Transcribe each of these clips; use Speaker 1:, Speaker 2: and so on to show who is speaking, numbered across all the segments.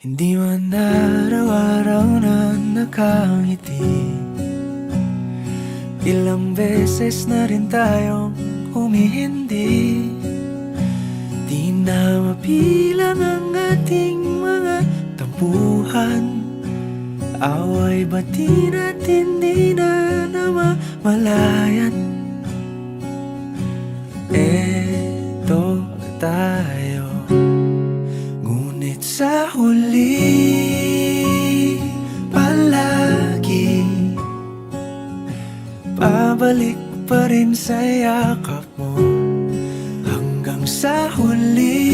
Speaker 1: Hindi man araw-araw na nakangiti. Ilang beses na rin tayong humihindi. Di na mapilang ang ating mga tampuhan. Away bati natin di na namamalayan. Eto tayo, ngunit sa huli palagi pabalik pa rin sa yakap mo. Hanggang sa huli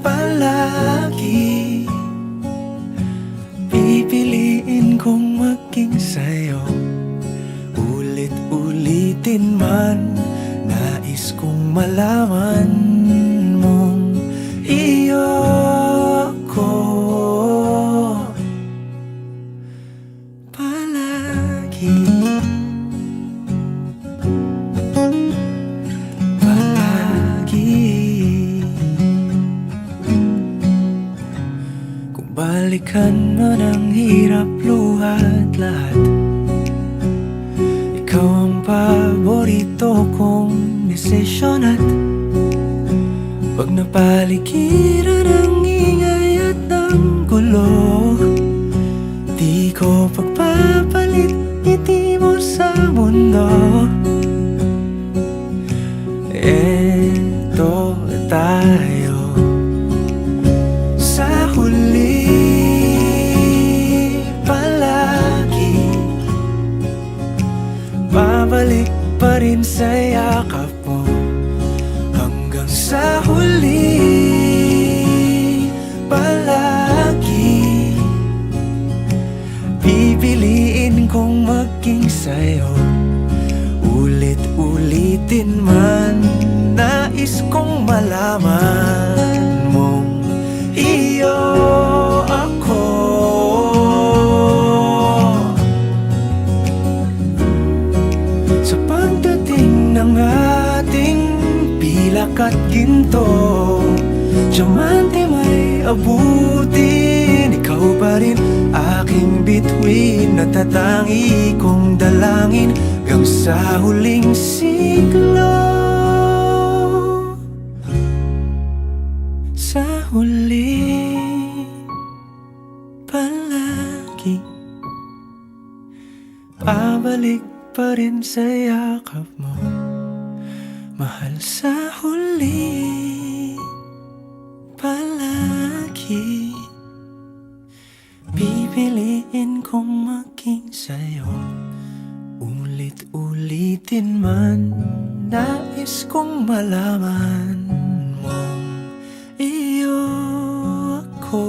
Speaker 1: palagi pipiliin kong maging sa'yo. Ulit-ulitin man, nais kong malaman mong iyo ako palagi. Kung balikan man ang hirap, luhat lahat, ikaw ang paborito kong desisyon. At pag napaligiran ang ingay at ng gulo, di ko pagpapalit ngiti mo sa mundo. Eto tayo sa huli palagi, babalik pa rin sa yakap mo. Hanggang sa huli palagi pipiliin kong maging sa'yo. Ulit-ulitin man, nais kong malaman mong iyo ako sa pagdating ng ating pilak at ginto. Diamante may abutin, ikaw pa rin aking bituin, natatangi kong dalangin hanggang sa huling siglo. Sa huli palagi pabalik pa rin sa yakap mo, mahal. Sa huli palagi pipiliin kong maging sa'yo. Ulit-ulitin man, nais kong malaman mong iyo ako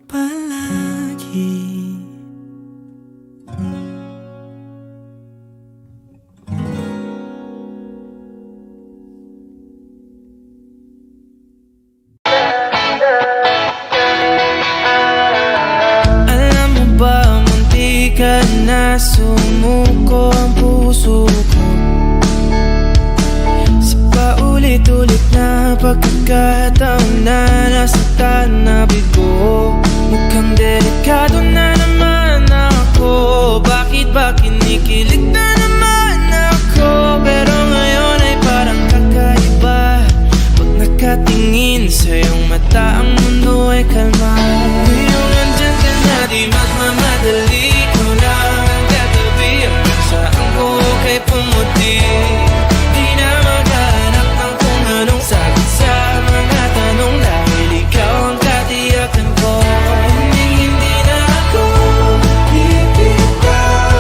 Speaker 1: palagi.
Speaker 2: Na sumuko ang puso ko sa paulit-ulit na pagkakataon na nasaktan na bigo. Mukhang delikado na naman ako, bakit ba kinikilig na naman ako? Pero ngayon ay parang kakaiba, pag nakatingin sa iyong mata ang mundo ay kalma. Ngayong nandyan ka na, di magmamadali, kay pumuti, di na maghanap ng kung anong sagot sa mga tanong, dahil ikaw ang katiyakan ko. Hindi na ako bibitaw.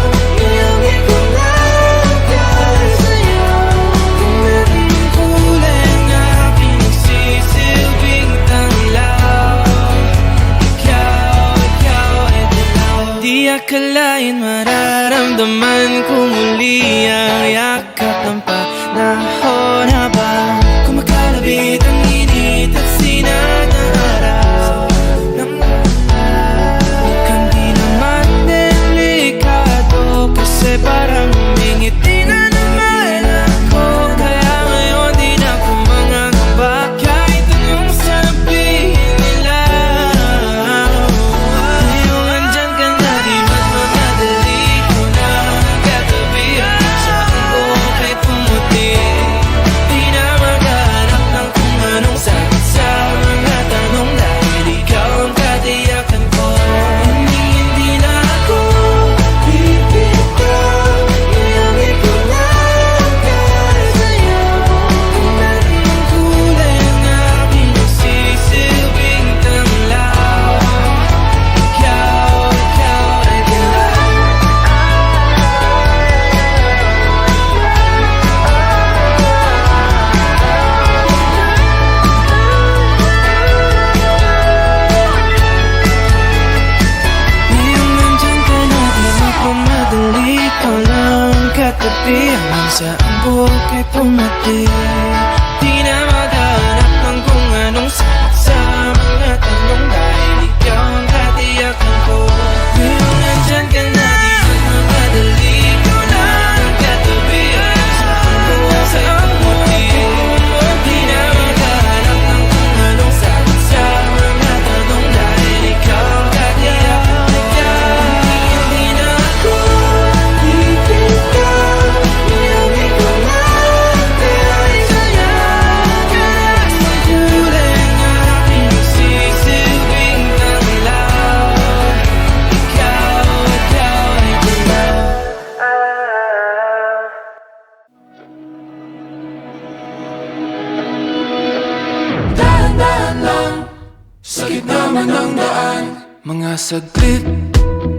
Speaker 2: sa gitna man ng daan. Mga saglit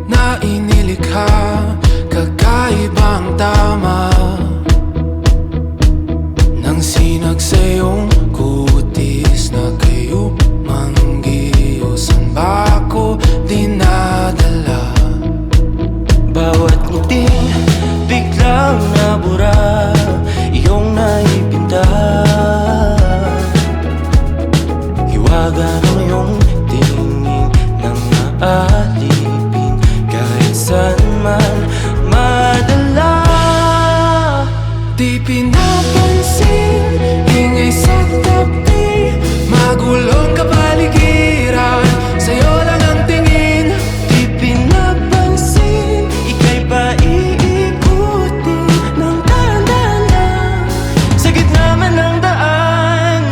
Speaker 2: na inilikha, kakaibang tama nang sinag sa iyong kutis na kayo manggiusan ba ako dinadala?
Speaker 1: Bawat ngiting biglang nabura, iyong naipinta. Hiwaga ng iyong tingin nang naalipin, kahit saan man madala.
Speaker 2: Di pinapansin, ingay sa tabi, magulong kapaligiran, sa'yo lang ang tingin.
Speaker 1: Di pinapansin, ika'y paiikutin ng dahan-dahan sa gitna man ng daan.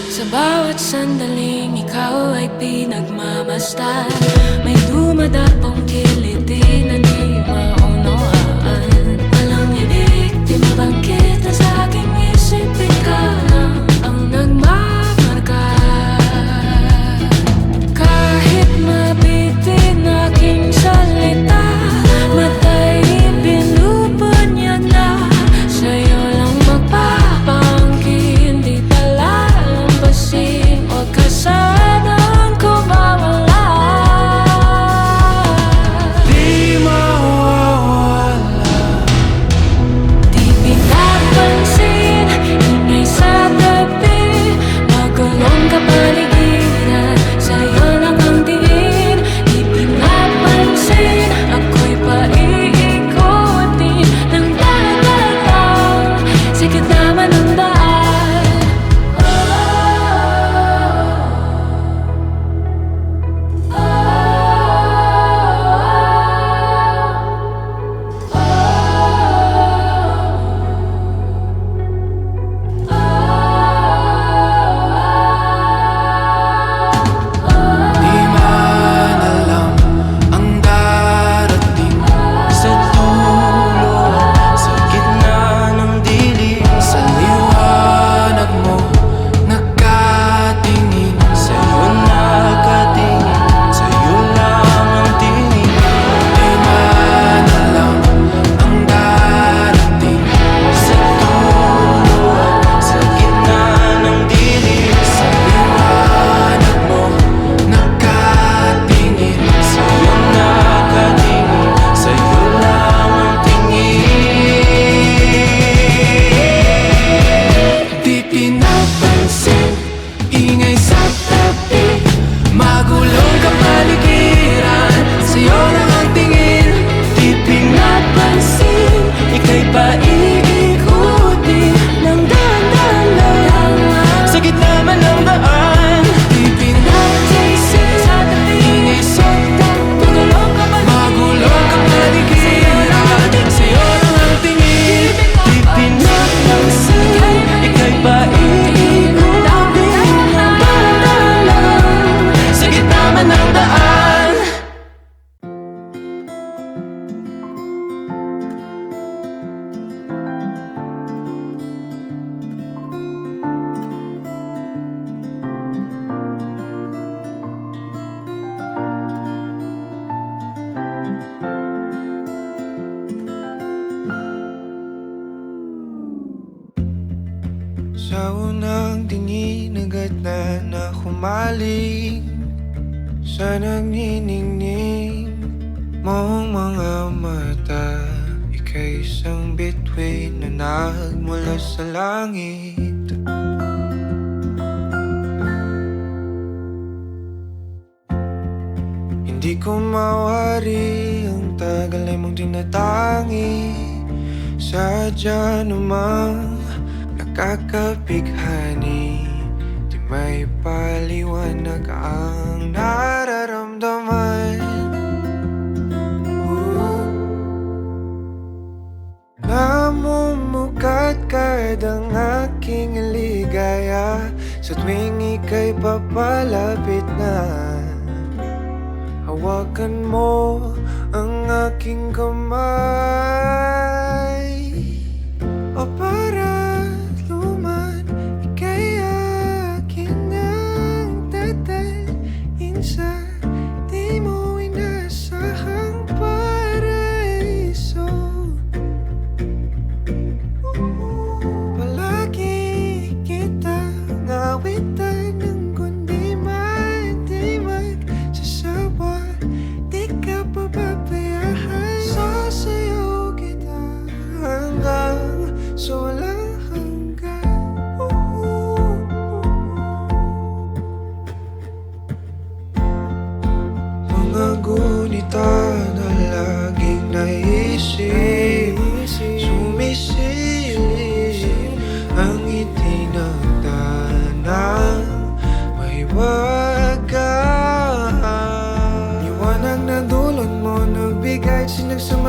Speaker 3: Sa bawat sandaling ikaw ay pinagmamasdan, may dumadapong kiliti na di maunawaan. Walang ibig, di mabangkit na sa aking isip, ikaw lang ang nagmamarka. Kahit mabitin aking salita, matay pinupunyag na, sa'yo lang magpapangkin, di palalampasin, huwag ka sanang kumawala.
Speaker 2: Di mawawala.
Speaker 3: Di pinapansin, ingay sa tabi, magulong kapaligiran, sa'yo lang ang tingin. Di pinapansin, ako'y paiikutin ng dahan-dahan sa gitna man ng daan.
Speaker 2: Di man alam ang darating
Speaker 1: Sa dulo, sa gitna ng dilim,
Speaker 2: sa liwanag mo, nakatingin.
Speaker 1: sa'yo nakatingin, sa'yo lang ang tingin.
Speaker 2: Di man alam ang darating
Speaker 1: Sa dulo, sa gitna ng dilim,
Speaker 2: sa liwanag mo, nakatingin.
Speaker 1: sa'yo nakatingin, sa'yo lang ang tingin.
Speaker 2: Di pinapansin, ingay sa tabi, magulong kapaligiran, sa'yo lang ang tingin.
Speaker 1: Di pinapansin, ika'y paiikutin ng dahan-dahan sa gitna man ng daan.
Speaker 2: Di pinapansin, ingay sa tabi, magulong kapaligiran, sa'yo lang ang tingin.
Speaker 1: Di pinapansin, ika'y paiikutin ng dahan-dahan sa gitna man ng daan.
Speaker 2: Sa unang tingin, agad na humaling sa nagniningning mong mga mata. Ika'y isang bituin na nagmula sa langit. Hindi ko mawari ang tagal ay mong tinatangi. Sadya namang nakakapighani, di may paliwanag ang nararamdaman. Namumukat ang aking ligaya sa tuwing ika'y papalapit na. Hawakan mo ang aking kamay, o para't luman, ika'y akin ang tatal.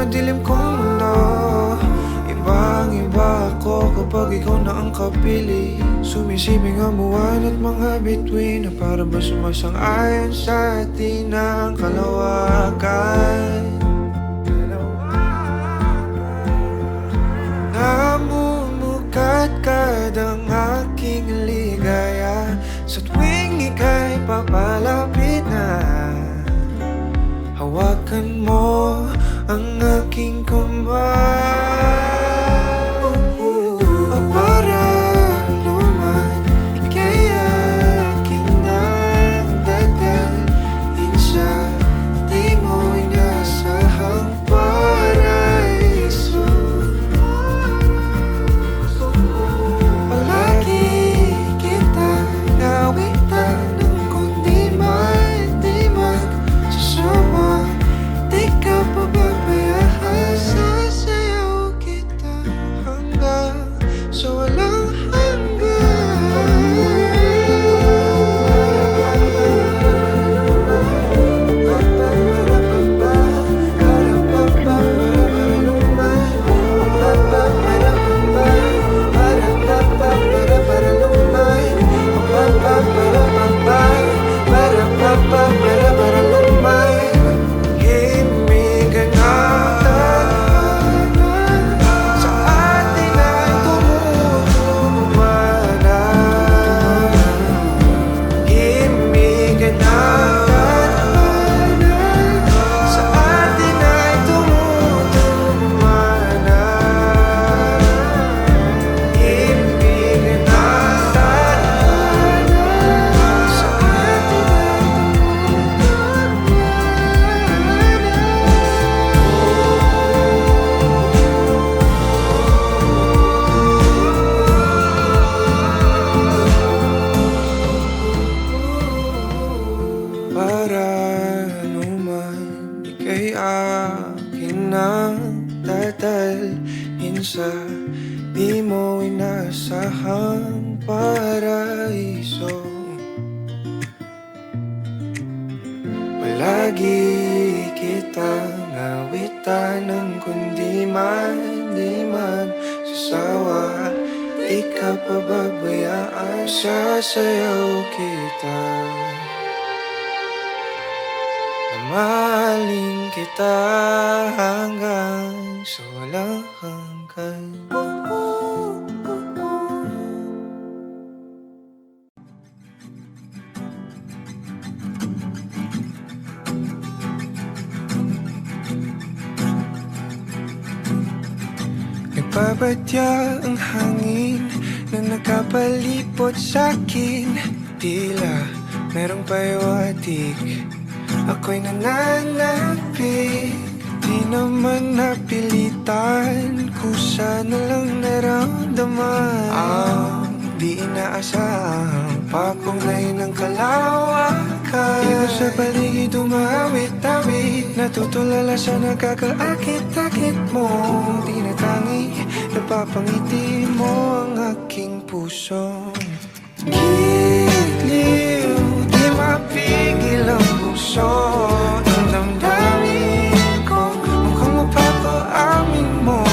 Speaker 2: madilim kong mundo. Ibang-iba ako kapag ikaw na ang kapili. Sumisibing ang buwan at mga bituin na para ba sumasang-ayon sa atin ang kalawakan. Namumukadkad ang aking ligaya sa tuwing ika'y papalapit na. Hawakan mo ang aking kamay. Para naman ika'y aking nagdadalhin sa di mo inasahang paraiso. Palagi kita nawitan ng kundi di magsasama. Di ka pababayaan, sasayaw kita hanggang sa walang dadalhin sa di mo inasahang paraiso. Palagi kitang awitan ng kundi di magsasawa. Di ka pababayaan, sasayaw kita. Mahalin kita hanggang sa walang hanggan. Nagbabadya ang hangin na nakapalipot sa'kin. Tila merong pahiwatig, ako'y nananapig. Di naman napilitan, kusa na lang naramdaman ang di inaasahang papunay ng kalawakan. Iba sa paligid umawit-awit, natutulala sa nakakaakit-akit mo. Tinatangi, napapangiti mo ang aking puso. Giliw, di mapigil ang puso. Ang damdamin ko, mukhang mapapaamin mo,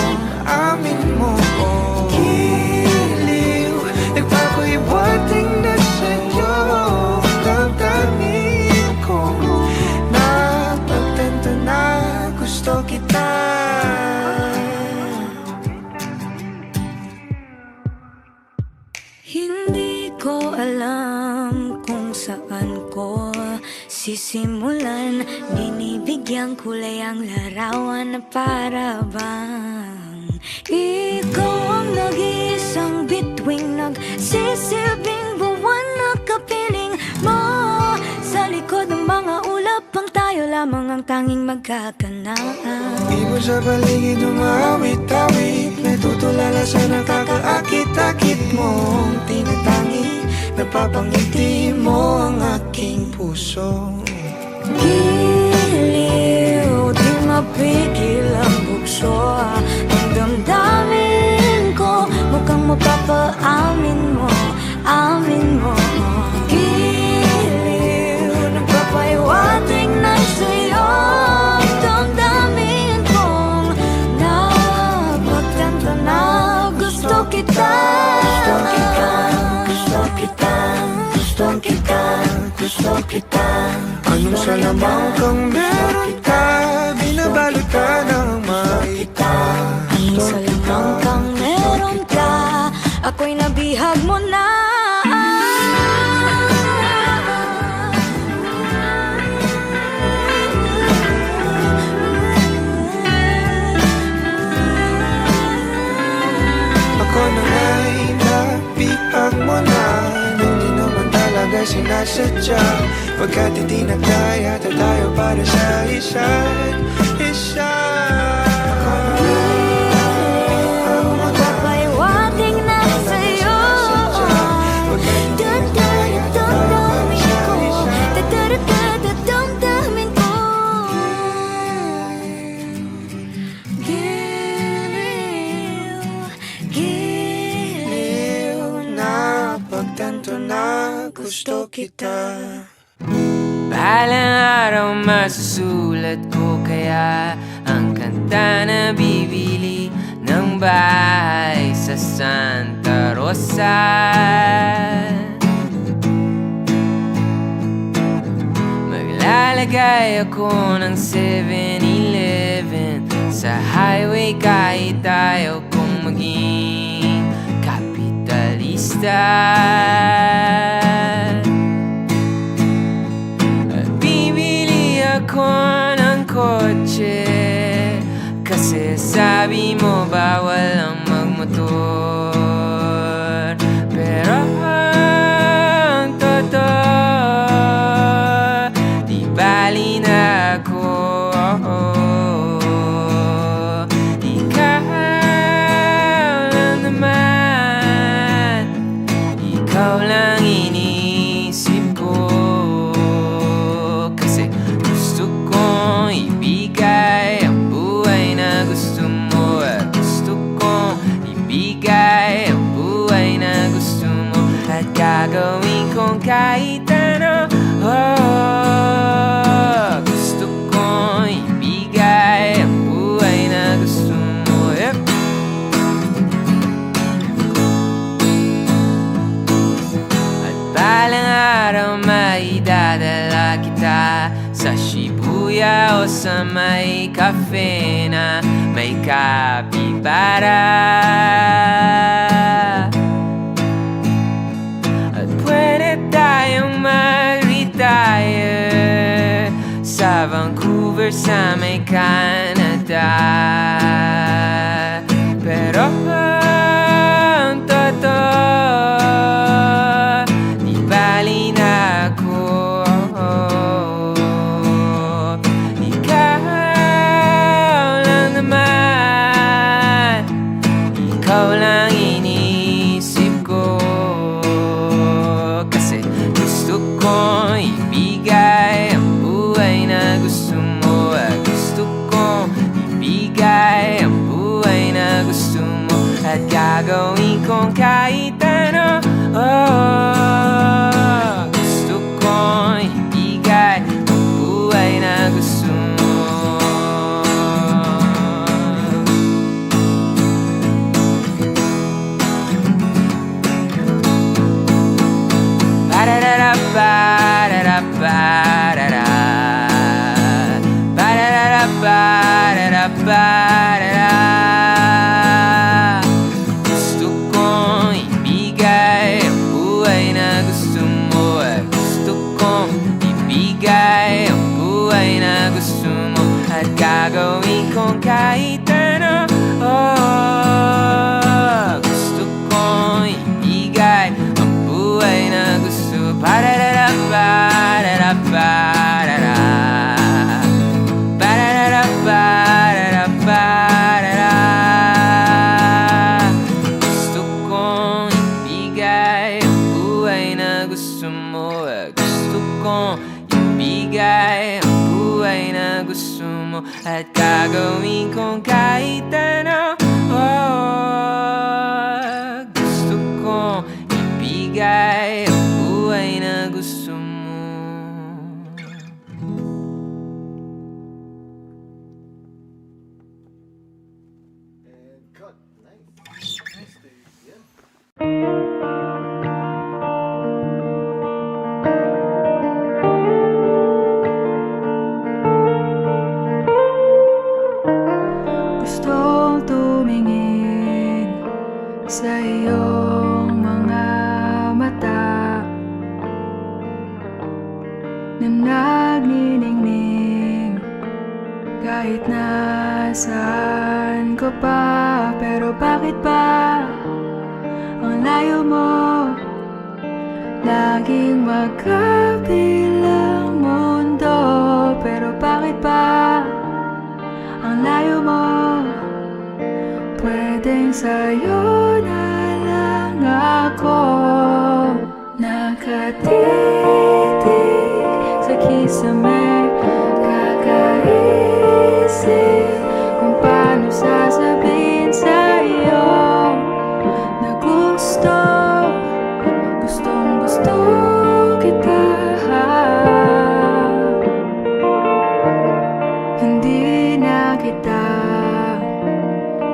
Speaker 2: amin mo. Giliw, nagpapahiwating na sa'yo. Ang damdamin ko, napagtanto na gusto kita.
Speaker 3: Hindi ko alam kung saan ko sisimulan. Binibigyan kulay ang larawan na para bang ikaw ang nag-iisang bituing, nagsisilbing buwan na kapiling mo. Sa likod ng mga ulap ang tayo lamang ang tanging magkakanaan.
Speaker 2: Ibon sa paligid umawit-awit, natutulala sa nakakaakit-akit mo. Tinatangi, napapangiti mo ang aking puso.
Speaker 3: Giliw, di mapigil ang bukso. Ang damdamin ko, mukhang mapapaamin mo, amin mo. Giliw, nagpapahiwatig na sa'yo. Ang damdamin kong
Speaker 1: gusto kita.
Speaker 2: Anong salamang kang meron ka? Binabalot ka ng maita.
Speaker 3: Anong salamang kang meron ka? Ako'y nabihag mo na.
Speaker 2: Ako na nga'y nabihag mo na. Nang di naman talaga sinasadya. Pagkat hindi na kaya tayo para sa isa't isa.
Speaker 3: Papaywating na sa'yo. Damdamin ko. Damdamin ko. Giliw na
Speaker 2: Pagtanto na gusto kita.
Speaker 4: Balang araw masusulat ko kaya ang kanta na bibili ng bahay sa Santa Rosa. Maglalagay ako ng 7-Eleven sa highway kahit ayaw kong maging kapitalista. Ako ng kotse kasi sabi mo bawal ang magmotor. Pero ang totoo, di bali na ako. Ikaw lang naman, ikaw lang iniisip ko. Ibigay ang buhay na gusto mo at gusto kong ibigay ang buhay na gusto mo at gagawin kong kahit ano. Gusto kong ibigay ang buhay na gusto mo. At balang araw maidadala kita sa Shibuya o sa may cafe na may kapibara. At pwede tayong mag-retire sa Vancouver sa may Canada. Pero ang totoo, di bali na ako. Ikaw lang iniisip ko kasi gusto kong ibigay ang buhay na gusto mo at gusto kong ibigay ang buhay na gusto mo at gagawin kong kahit ano. Gusto kong ibigay ang buhay na gusto mo. Gusto kong ibigay ang buhay na gusto mo at gusto kong ibigay ang buhay na gusto mo at gagawin kong kahit ano. Gusto kong ibigay ang buhay na gusto mo. Gusto kong ibigay ang buhay na gusto mo. Gusto kong ibigay ang buhay na gusto mo at gagawin kong kahit ano. Gusto kong ibigay ang buhay na gusto mo.
Speaker 5: na nagniningning. Kahit nasaan ko pa, pero bakit ba ang layo mo? Laging magkabilang mundo, pero bakit ba ang layo mo? Pwedeng sa'yo na lang ako nakatitig sa kisame, kakaisip kung paano sasabihin sa'yo na gustong gusto kita. Hindi na kita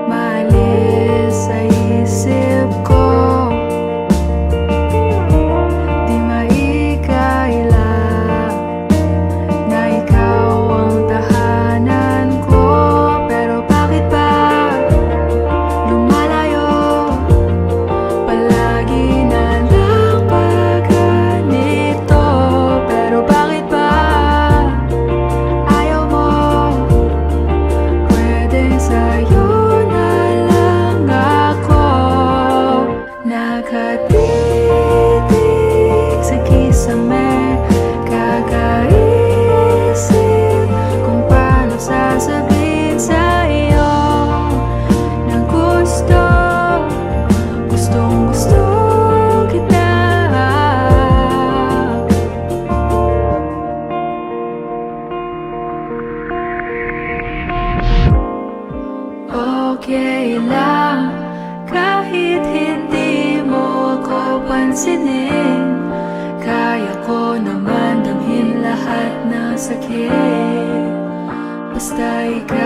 Speaker 5: maalis sa isip ko, di maikaila na ikaw ang tahanan ko. Pero bakit ba lumalayo? Palagi na lang ba ganito? Pero bakit ba ayaw mo? Pwedeng sa'yo na lang ako nakatitig sa kisame, kakaisip kung paano sasabihin sa'yo na gustong gusto kita. Okay lang kahit hindi mo ako pansinin. Kaya ko naman damhin lahat ng sakit, basta ikaw.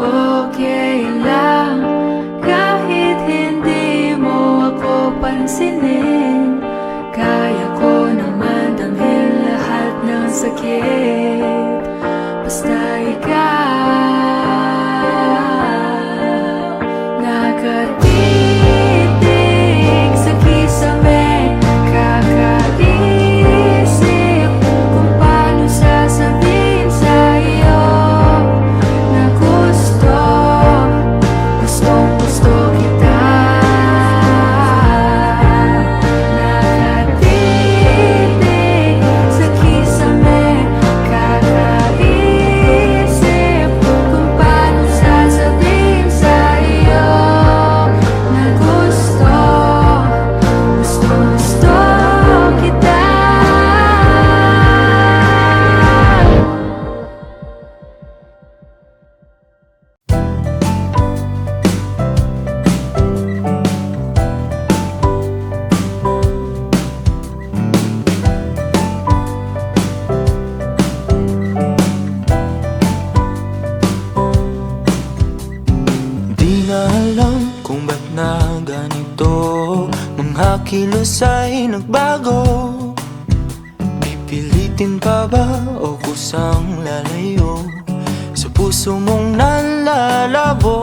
Speaker 5: Okay lang kahit hindi mo ako pansinin. Kaya ko naman damhin lahat ng sakit, basta ikaw. Nakatitig sa kisame, kakaisip kung paano sasabihin sa'yo na gustong gusto kita. Nakatitig sa kisame, kakaisip kung paano sasabihin sa'yo na gustong gusto kita.
Speaker 2: Di na alam kung ba't na ganito, mga kilos ay nagbago. Pipilitin pa ba o kusang lalayo sa puso mong nalalabo?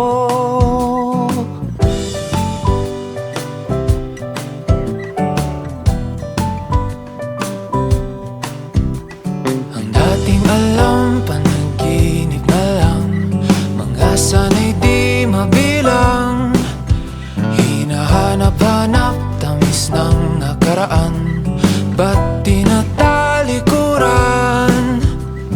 Speaker 2: Ang dating alam, panaginip na lang, mga sanay di mabilang. Hinahanap-hanap, tamis ng nakaraan, ba't tinatalikuran?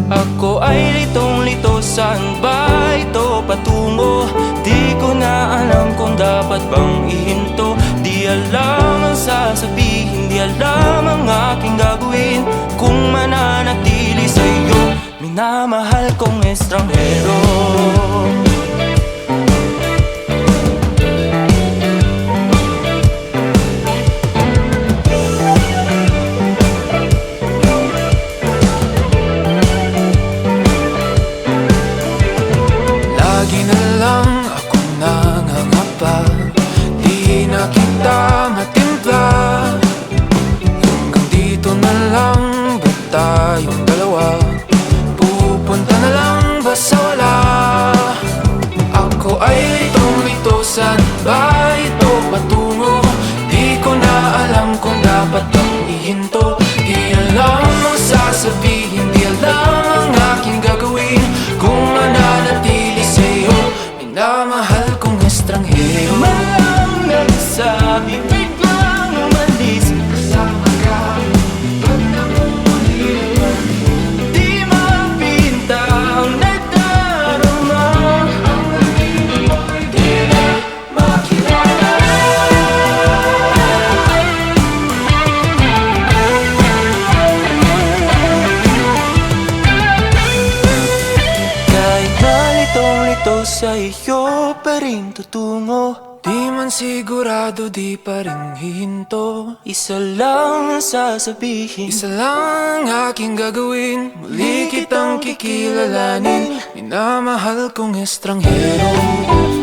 Speaker 2: Ako ay litong-lito, saan ba ito patungo? Di ko na alam kung dapat bang ihinto. Di alam ang sasabihin, di alam ang aking gagawin kung mananatili sa'yo, minamahal kong estranghero. Lagi na lang akong nangangapa, di na kita matimpla. Hanggang dito na lang ba tayong dalawa? Pupunta na lang ba sa wala?
Speaker 1: tutungo.
Speaker 2: Di man sigurado, di pa rin hihinto.
Speaker 1: Isa lang ang sasabihin,
Speaker 2: Isa lang ang aking gagawin, muli kitang kikilalanin. Minamahal kong estranghero.